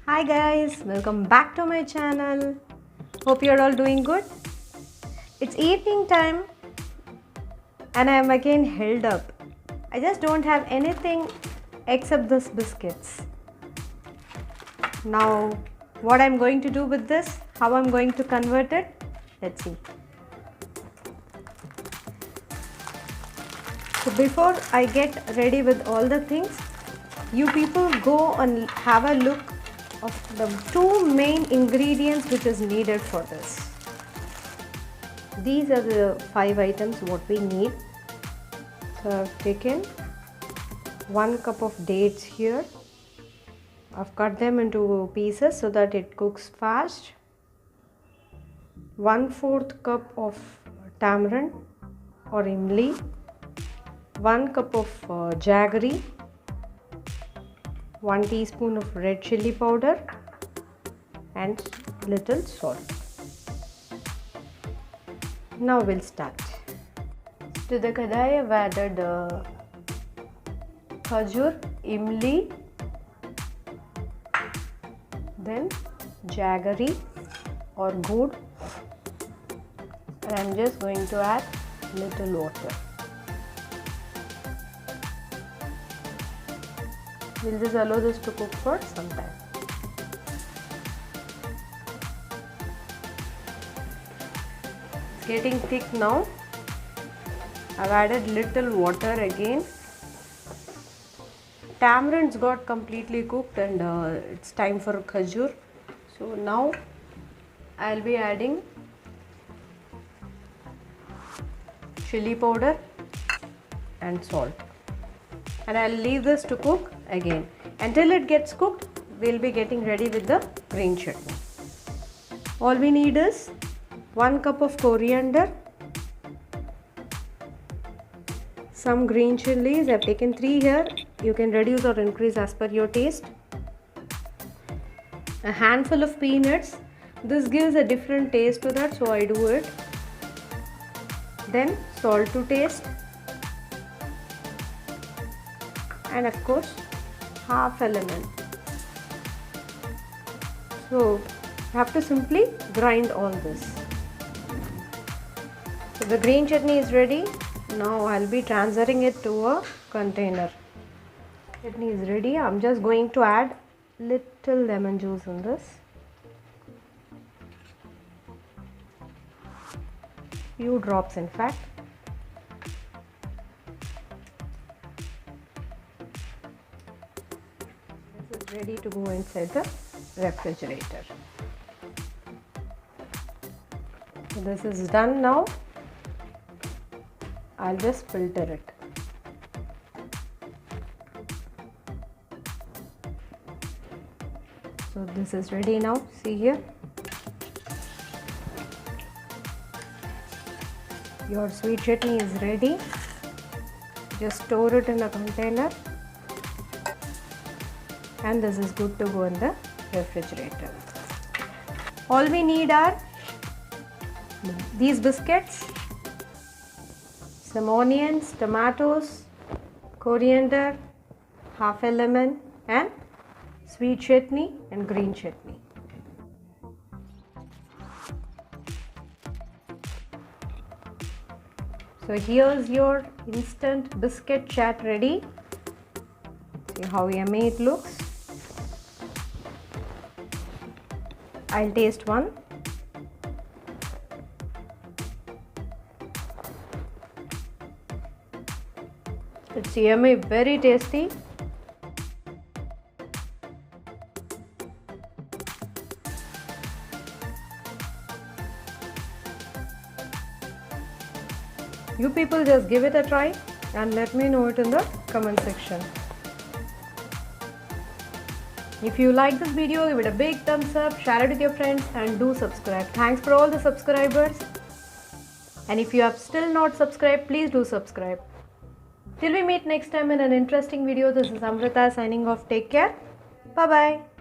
Hi guys, welcome back to my channel. Hope you're all doing good. It's evening time and I am again held up. I just don't have anything except this biscuits. Now what I'm going to do with this, how I'm going to convert it, let's see. So before I get ready with all the things, you people go and have a look of the two main ingredients which is needed for this. These are the 5 items what we need. So I've taken 1 cup of dates here. I've cut them into pieces so that it cooks fast. 1/4 cup of tamarind or imli. 1 cup of jaggery. 1 teaspoon of red chili powder and little salt. Now we'll start. To the kadai I've added khajur, imli, then jaggery or gur, and I'm just going to add little water. We'll just allow this to cook for some time. It's getting thick now. I've added little water again. Tamarind's got completely cooked and it's time for khajur. So now I'll be adding chili powder and salt. And I'll leave this to cook again. Until it gets cooked, we'll be getting ready with the green chutney. All we need is 1 cup of coriander, some green chilies. I've taken 3 here. You can reduce or increase as per your taste. A handful of peanuts. This gives a different taste to that, so I do it. Then salt to taste. And of course half a lemon. So you have to simply grind all this. So the green chutney is ready. Now I'll be transferring it to a container. Chutney is ready. I'm just going to add little lemon juice in this. Few drops in fact. Ready to go inside the refrigerator. So this is done now. I'll just filter it. So this is ready now. See here. Your sweet chutney is ready. Just store it in a container. And this is good to go in the refrigerator. All we need are these biscuits, some onions, tomatoes, coriander, half a lemon, and sweet chutney and green chutney. So here's your instant biscuit chat ready. See how yummy it looks. I'll taste one. It's yummy, very tasty. You people just give it a try and let me know it in the comment section. If you like this video, give it a big thumbs up, share it with your friends and do subscribe. Thanks for all the subscribers. And if you have still not subscribed, please do subscribe. Till we meet next time in an interesting video, this is Amrita signing off. Take care. Bye-bye.